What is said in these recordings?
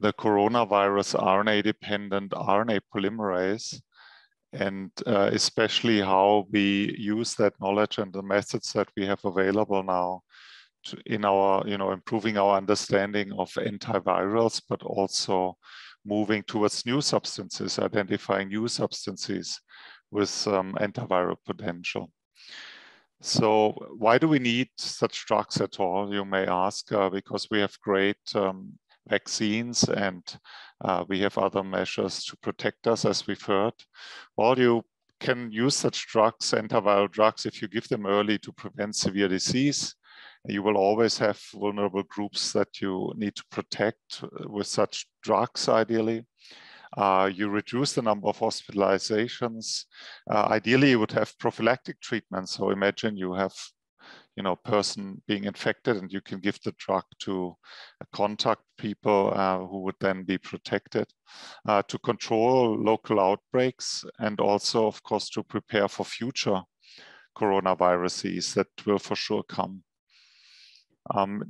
the coronavirus RNA-dependent RNA polymerase, and especially how we use that knowledge and the methods that we have available now in our, improving our understanding of antivirals, but also moving towards new substances, identifying new substances with antiviral potential. So why do we need such drugs at all, you may ask? Because we have great vaccines and we have other measures to protect us, as we've heard. Well, you can use such drugs, antiviral drugs, if you give them early to prevent severe disease. You will always have vulnerable groups that you need to protect with such drugs, ideally. You reduce the number of hospitalizations. Ideally, you would have prophylactic treatment. So imagine you have, a person being infected and you can give the drug to contact people who would then be protected, to control local outbreaks, and also, of course, to prepare for future coronaviruses that will for sure come.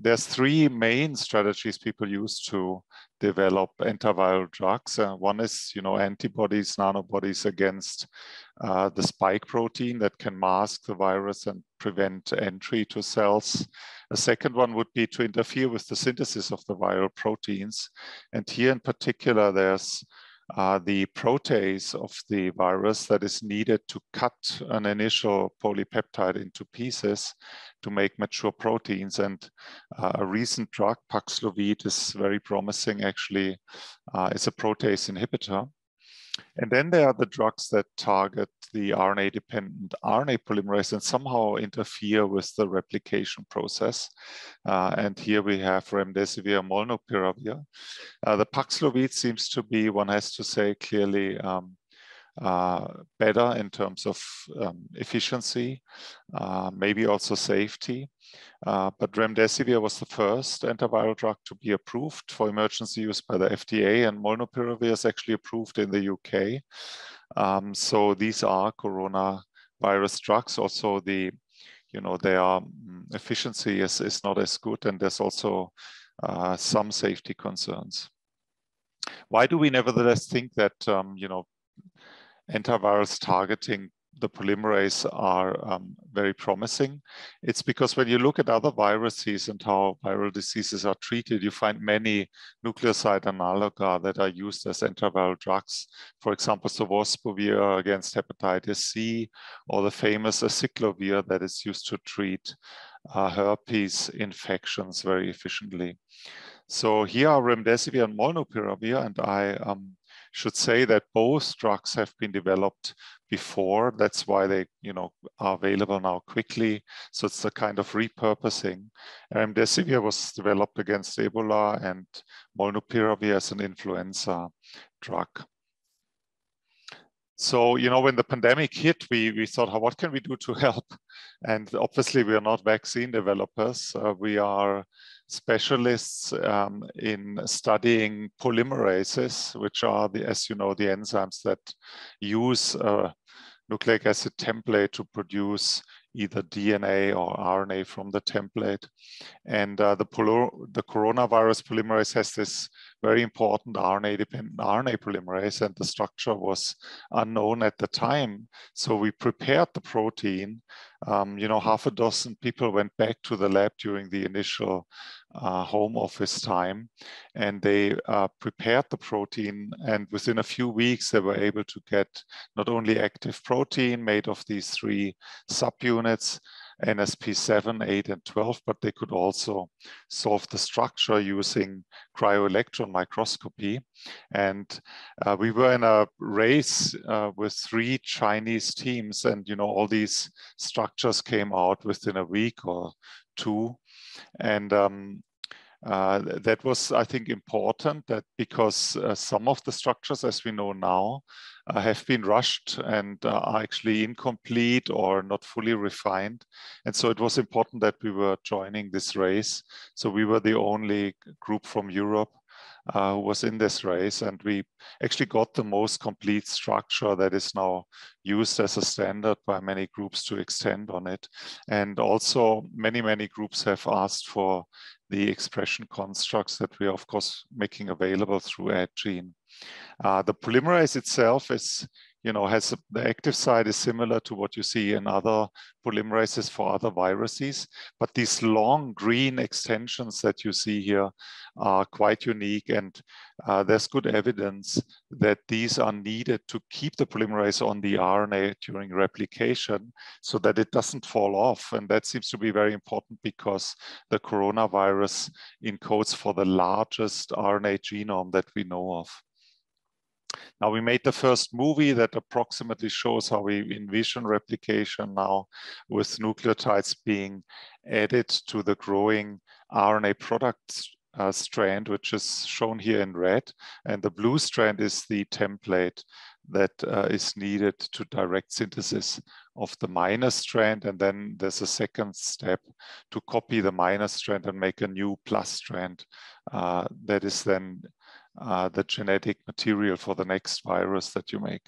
There's three main strategies people use to develop antiviral drugs. One is, antibodies, nanobodies against the spike protein that can mask the virus and prevent entry to cells. A second one would be to interfere with the synthesis of the viral proteins. And here in particular, there's the protease of the virus that is needed to cut an initial polypeptide into pieces to make mature proteins. And a recent drug, Paxlovid, is very promising, actually. It's a protease inhibitor. And then there are the drugs that target the RNA-dependent RNA polymerase and somehow interfere with the replication process. And here we have remdesivir, molnupiravir. The Paxlovid seems to be, one has to say, clearly better in terms of efficiency, maybe also safety. But remdesivir was the first antiviral drug to be approved for emergency use by the FDA, and molnupiravir is actually approved in the UK. So these are coronavirus drugs. Also, their efficiency is not as good, and there's also some safety concerns. Why do we nevertheless think that antivirals targeting the polymerase are very promising? It's because when you look at other viruses and how viral diseases are treated, you find many nucleoside analoga that are used as antiviral drugs. For example, sovosbuvir against hepatitis C, or the famous acyclovir that is used to treat herpes infections very efficiently. So here are remdesivir and molnupiravir, and I should say that both drugs have been developed before. That's why they, are available now quickly. So it's a kind of repurposing. Remdesivir was developed against Ebola, and molnupiravir as an influenza drug. So, when the pandemic hit, we thought, what can we do to help? And obviously, we are not vaccine developers. We are specialists in studying polymerases, which are, as you know, the enzymes that use nucleic acid template to produce either DNA or RNA from the template. And the coronavirus polymerase has this very important RNA-dependent RNA polymerase, and the structure was unknown at the time. So we prepared the protein. Half a dozen people went back to the lab during the initial home office time, and they prepared the protein, and within a few weeks they were able to get not only active protein made of these three subunits, NSP7, 8, and 12, but they could also solve the structure using cryo-electron microscopy. And we were in a race with 3 Chinese teams, and all these structures came out within a week or 2. And that was, I think, important, that because some of the structures, as we know now, have been rushed and are actually incomplete or not fully refined. And so it was important that we were joining this race. So we were the only group from Europe who was in this race, and we actually got the most complete structure that is now used as a standard by many groups to extend on it. And also many groups have asked for the expression constructs that we are of course making available through AdGene. The polymerase itself is, the active site is similar to what you see in other polymerases for other viruses, but these long green extensions that you see here are quite unique, and there's good evidence that these are needed to keep the polymerase on the RNA during replication so that it doesn't fall off. And that seems to be very important because the coronavirus encodes for the largest RNA genome that we know of. Now, we made the first movie that approximately shows how we envision replication now, with nucleotides being added to the growing RNA product strand, which is shown here in red. And the blue strand is the template that is needed to direct synthesis of the minus strand. And then there's a second step to copy the minus strand and make a new plus strand that is then the genetic material for the next virus that you make.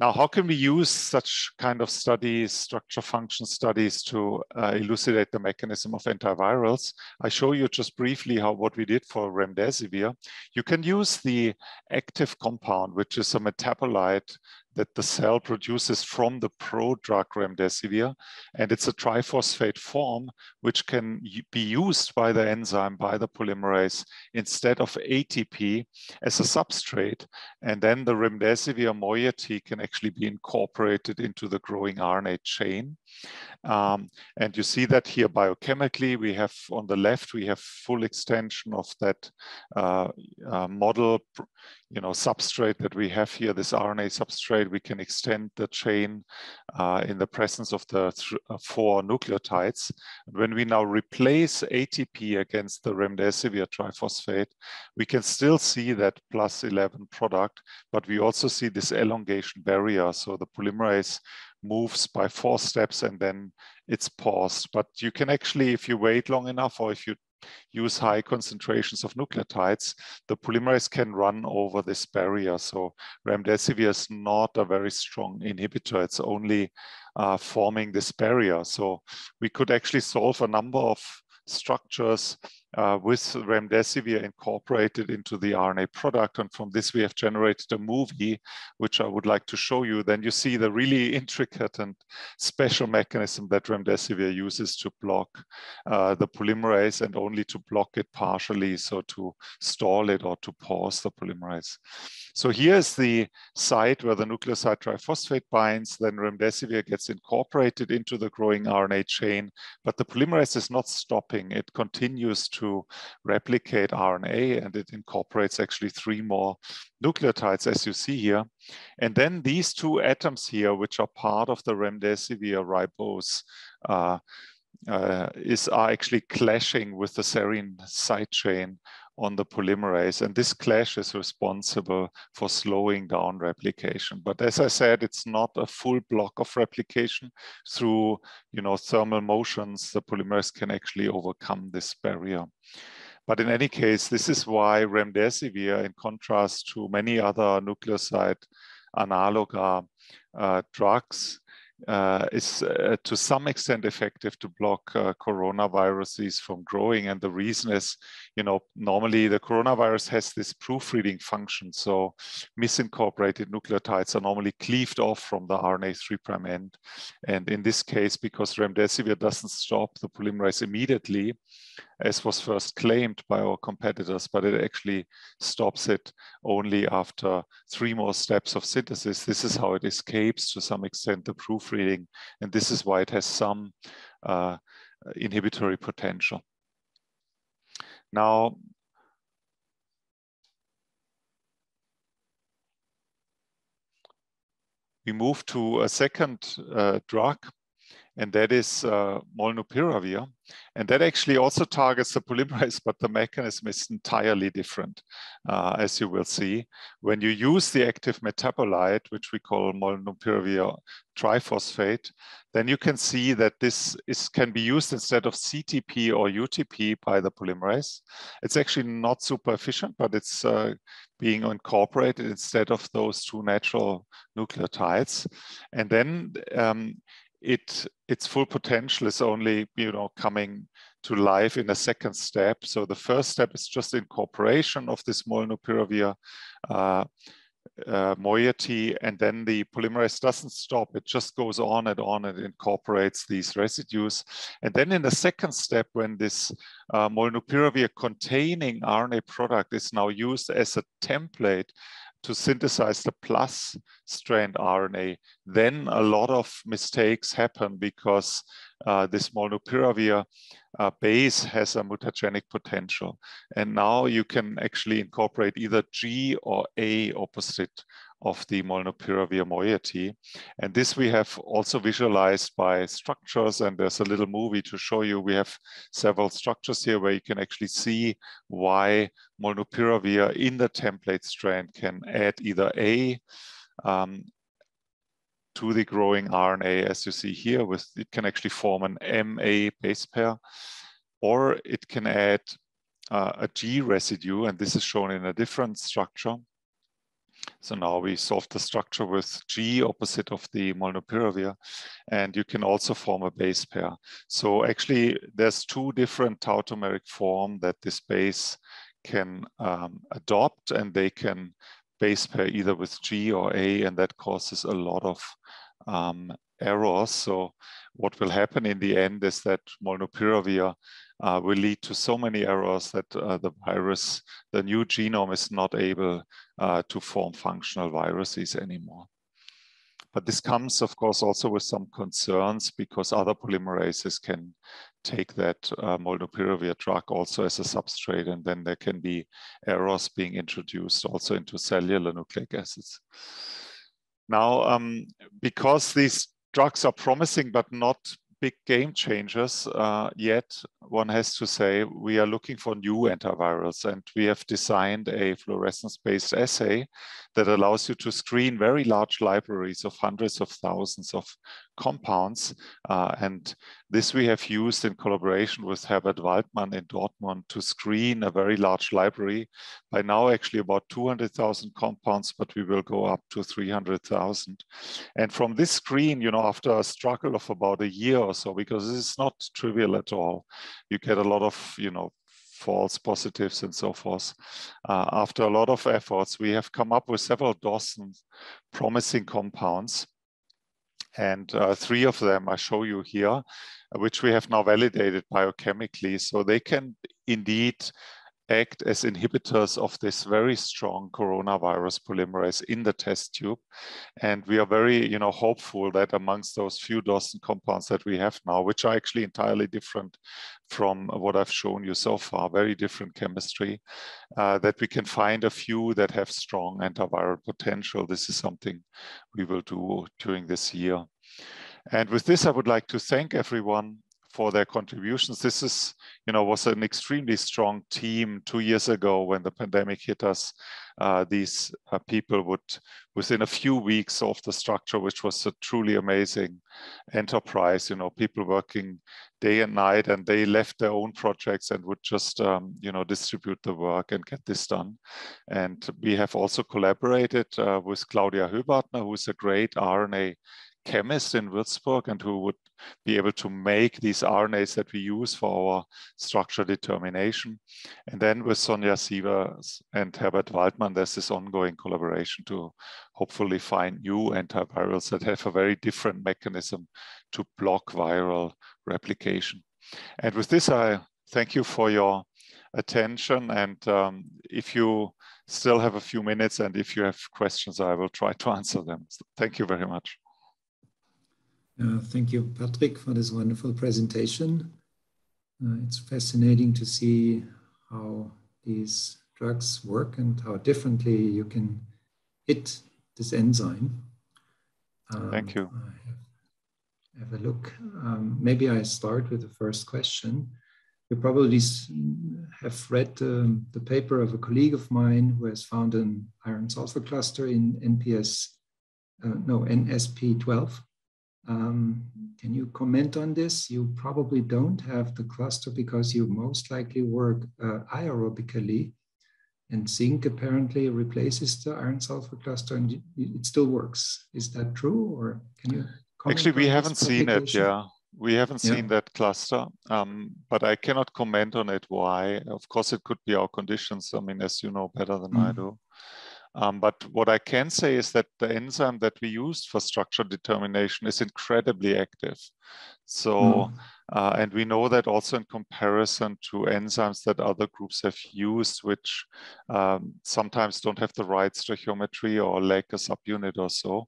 Now, how can we use such kind of studies, structure function studies, to elucidate the mechanism of antivirals? I show you just briefly what we did for remdesivir. You can use the active compound, which is a metabolite that the cell produces from the prodrug remdesivir, and it's a triphosphate form which can be used by the enzyme, by the polymerase, instead of ATP as a substrate, and then the remdesivir moiety can actually be incorporated into the growing RNA chain. And you see that here biochemically. We have on the left, we have full extension of that model, substrate that we have here, this RNA substrate. We can extend the chain in the presence of the 4 nucleotides. And when we now replace ATP against the remdesivir triphosphate, we can still see that +11 product, but we also see this elongation barrier. So the polymerase moves by 4 steps and then it's paused. But you can actually, if you wait long enough, or if you use high concentrations of nucleotides, the polymerase can run over this barrier. So remdesivir is not a very strong inhibitor. It's only forming this barrier. So we could actually solve a number of structures with remdesivir incorporated into the RNA product. And from this, we have generated a movie, which I would like to show you. Then you see the really intricate and special mechanism that remdesivir uses to block the polymerase, and only to block it partially, so to stall it or to pause the polymerase. So here's the site where the nucleoside triphosphate binds, then remdesivir gets incorporated into the growing RNA chain, but the polymerase is not stopping. It continues to replicate RNA, and it incorporates actually 3 more nucleotides, as you see here. And then these 2 atoms here, which are part of the remdesivir ribose, are actually clashing with the serine side chain on the polymerase, and this clash is responsible for slowing down replication. But as I said, it's not a full block of replication. Through thermal motions, the polymerase can actually overcome this barrier. But in any case, this is why remdesivir, in contrast to many other nucleoside analog drugs, is to some extent effective to block coronaviruses from growing. And the reason is, normally the coronavirus has this proofreading function. So misincorporated nucleotides are normally cleaved off from the RNA 3' end. And in this case, because remdesivir doesn't stop the polymerase immediately, as was first claimed by our competitors, but it actually stops it only after 3 more steps of synthesis. This is how it escapes to some extent the proofreading, and this is why it has some inhibitory potential. Now, we move to a second drug, and that is molnupiravir. And that actually also targets the polymerase, but the mechanism is entirely different, as you will see. When you use the active metabolite, which we call molnupiravir triphosphate, then you can see that this can be used instead of CTP or UTP by the polymerase. It's actually not super efficient, but it's being incorporated instead of those two natural nucleotides. And then its full potential is only, coming to life in a second step. So the first step is just incorporation of this molnupiravir moiety, and then the polymerase doesn't stop. It just goes on and on and incorporates these residues. And then in the second step, when this molnupiravir containing RNA product is now used as a template to synthesize the plus strand RNA, then a lot of mistakes happen because this molnupiravir base has a mutagenic potential. And now you can actually incorporate either G or A opposite of the molnupiravir moiety. And this we have also visualized by structures, and there's a little movie to show you. We have several structures here where you can actually see why molnupiravir in the template strand can add either A to the growing RNA, as you see here, it can actually form an MA base pair, or it can add a G residue, and this is shown in a different structure. So now we solved the structure with G opposite of the molnupiravir, and you can also form a base pair. So actually there's two different tautomeric forms that this base can adopt, and they can base pair either with G or A, and that causes a lot of errors. So what will happen in the end is that molnupiravir will lead to so many errors that the new genome is not able to form functional viruses anymore. But this comes, of course, also with some concerns, because other polymerases can take that molnupiravir drug also as a substrate, and then there can be errors being introduced also into cellular nucleic acids. Now, because these drugs are promising but not big game changers yet, one has to say we are looking for new antivirals, and we have designed a fluorescence-based assay that allows you to screen very large libraries of hundreds of thousands of compounds. And this we have used in collaboration with Herbert Waldmann in Dortmund to screen a very large library. By now, actually about 200,000 compounds, but we will go up to 300,000. And from this screen, after a struggle of about a year or so, because this is not trivial at all, you get a lot of, false positives and so forth. After a lot of efforts, we have come up with several dozen promising compounds. And 3 of them I show you here, which we have now validated biochemically. So they can indeed act as inhibitors of this very strong coronavirus polymerase in the test tube. And we are very, hopeful that amongst those few dozen compounds that we have now, which are actually entirely different from what I've shown you so far, very different chemistry, that we can find a few that have strong antiviral potential. This is something we will do during this year. And with this, I would like to thank everyone for their contributions. This is, was an extremely strong team 2 years ago when the pandemic hit us. These people would, within a few weeks, solve the structure, which was a truly amazing enterprise. People working day and night, and they left their own projects and would just, distribute the work and get this done. And we have also collaborated with Claudia Höbartner, who is a great RNA chemist in Würzburg, and who would be able to make these RNAs that we use for our structure determination. And then with Sonja Sievers and Herbert Waldmann, there's this ongoing collaboration to hopefully find new antivirals that have a very different mechanism to block viral replication. And with this, I thank you for your attention. And if you still have a few minutes, and if you have questions, I will try to answer them. So thank you very much. Thank you, Patrick, for this wonderful presentation. It's fascinating to see how these drugs work and how differently you can hit this enzyme. Thank you. have a look. Maybe I start with the first question. You probably have read the paper of a colleague of mine who has found an iron sulfur cluster in NSP12. Can you comment on this? You probably don't have the cluster because you most likely work aerobically, and zinc apparently replaces the iron sulfur cluster and it still works. Is that true, or can you comment? Actually, we haven't seen it, yeah. We haven't seen that cluster, but I cannot comment on it. Why? Of course, it could be our conditions. I mean, as you know better than I do. But what I can say is that the enzyme that we used for structure determination is incredibly active. So, and we know that also in comparison to enzymes that other groups have used, which sometimes don't have the right stoichiometry or lack a subunit or so.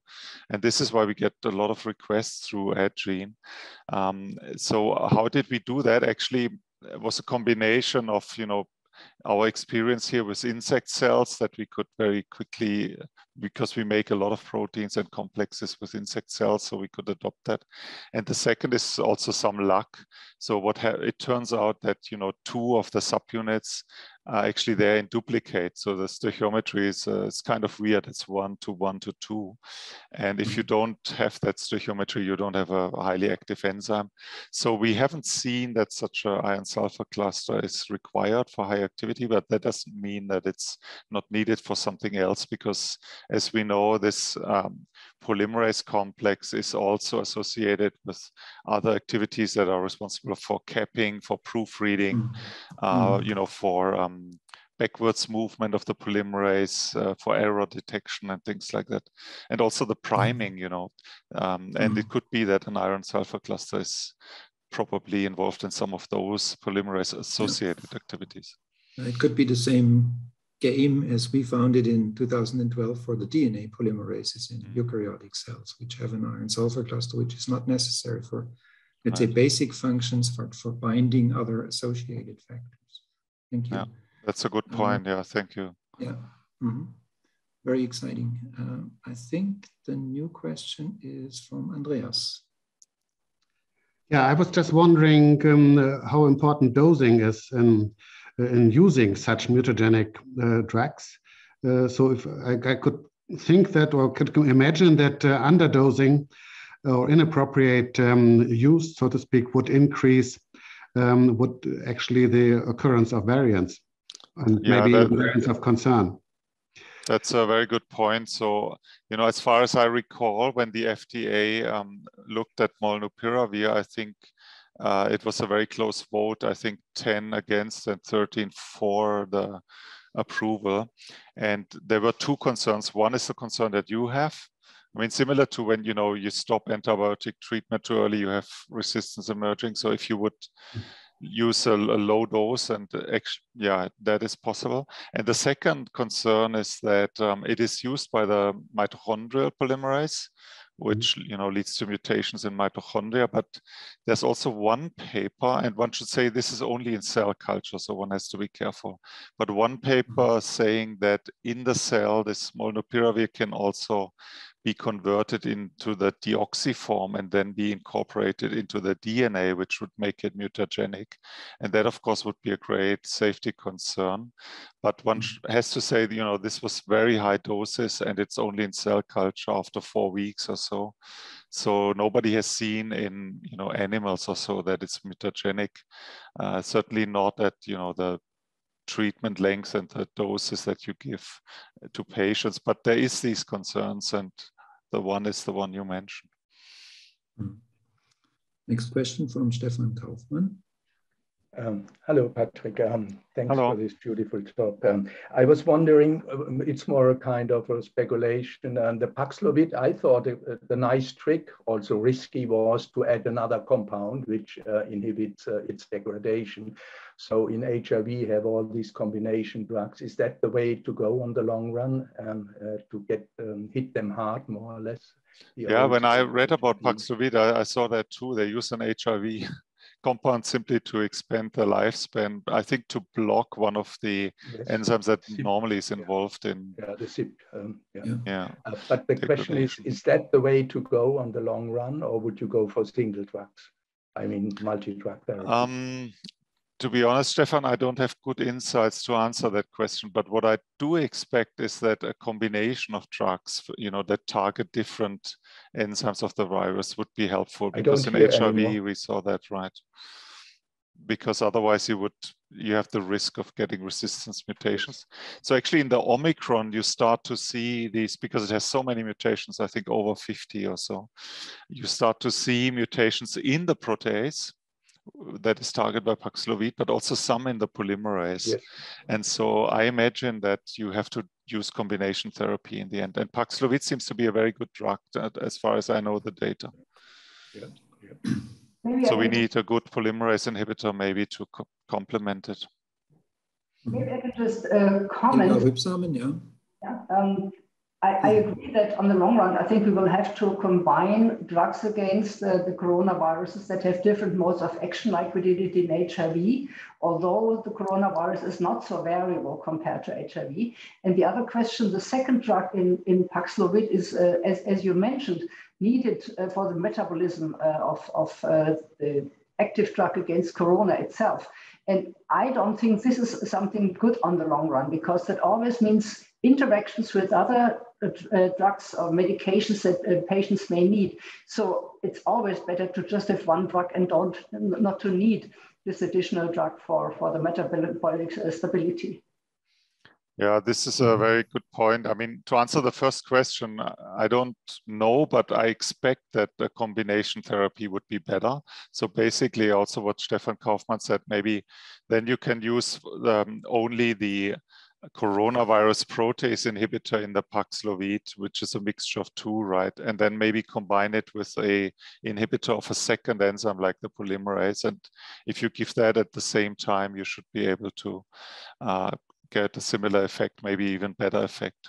And this is why we get a lot of requests through AdGene. So how did we do that? Actually, it was a combination of, our experience here with insect cells that we could very quickly, because we make a lot of proteins and complexes with insect cells, so we could adopt that. And the second is also some luck. So it turns out that, 2 of the subunits are actually there in duplicate. So the stoichiometry is it's kind of weird. It's 1 to 1 to 2. And if you don't have that stoichiometry, you don't have a highly active enzyme. So we haven't seen that such an iron sulfur cluster is required for high activity, but that doesn't mean that it's not needed for something else, because as we know, this polymerase complex is also associated with other activities that are responsible for capping, for proofreading, for backwards movement of the polymerase, for error detection and things like that. And also the priming, and it could be that an iron sulfur cluster is probably involved in some of those polymerase associated activities. It could be the same game as we found it in 2012 for the DNA polymerases in eukaryotic cells, which have an iron sulfur cluster, which is not necessary for, let's say, basic functions, for binding other associated factors. Thank you. Yeah, that's a good point. Yeah, thank you. Yeah, very exciting. I think the new question is from Andreas. Yeah, I was just wondering how important dosing is in using such mutagenic drugs. So if I could think that, or could imagine that underdosing or inappropriate use, so to speak, would increase actually the occurrence of variants and maybe variants of concern. That's a very good point. So, as far as I recall, when the FDA looked at molnupiravir, I think it was a very close vote. I think 10 against and 13 for the approval. And there were 2 concerns. One is the concern that you have. I mean, similar to when, you stop antibiotic treatment too early, you have resistance emerging. So if you would use a low dose, and that is possible. And the second concern is that it is used by the mitochondrial polymerase, which leads to mutations in mitochondria. But there's also one paper, and one should say this is only in cell culture, so one has to be careful. But one paper saying that in the cell, this molnupiravir can also be converted into the deoxy form and then be incorporated into the DNA, which would make it mutagenic. And that, of course, would be a great safety concern. But one has to say, this was very high doses, and it's only in cell culture after 4 weeks or so. So nobody has seen in animals or so that it's mutagenic. Certainly not at the treatment lengths and the doses that you give to patients. But there is these concerns, and the one is the one you mentioned. Next question from Stefan Kaufmann. Hello, Patrick. Thanks for this beautiful talk. I was wondering, it's more a kind of a speculation. The Paxlovid, I thought the nice trick, also risky, was to add another compound which inhibits its degradation. So in HIV, have all these combination drugs. Is that the way to go on the long run, to get hit them hard, more or less? Yeah, when I read about Paxlovid, I saw that too. They use an HIV compound simply to expand the lifespan, I think to block one of the enzymes that normally is involved in. Yeah, the CYP. Yeah. But the question is that the way to go on the long run, or would you go for single drugs? I mean, multi-drug therapy. To be honest, Stefan, I don't have good insights to answer that question. But what I do expect is that a combination of drugs, that target different enzymes of the virus would be helpful. Because in HIV we saw that, right? Because otherwise you have the risk of getting resistance mutations. So actually in the Omicron, you start to see these, because it has so many mutations, I think over 50 or so, you start to see mutations in the protease that is targeted by Paxlovid, but also some in the polymerase. Yes. And so I imagine that you have to use combination therapy in the end. And Paxlovid seems to be a very good drug, as far as I know the data. Yeah. So we need a good polymerase inhibitor maybe to complement it. Maybe I can just comment. I agree that on the long run, I think we will have to combine drugs against the coronaviruses that have different modes of action, like we did it in HIV, although the coronavirus is not so variable compared to HIV. And the other question, the second drug in Paxlovid is, as you mentioned, needed for the metabolism of the active drug against corona itself. And I don't think this is something good on the long run, because that always means interactions with other drugs or medications that patients may need. So it's always better to just have one drug and not to need this additional drug for the metabolic stability. Yeah, this is a very good point. I mean, to answer the first question, I don't know, but I expect that the combination therapy would be better. So basically also what Stefan Kaufmann said, maybe then you can use only the coronavirus protease inhibitor in the Paxlovid, which is a mixture of two, right? And then maybe combine it with a inhibitor of a second enzyme like the polymerase. And if you give that at the same time, you should be able to get a similar effect, maybe even better effect.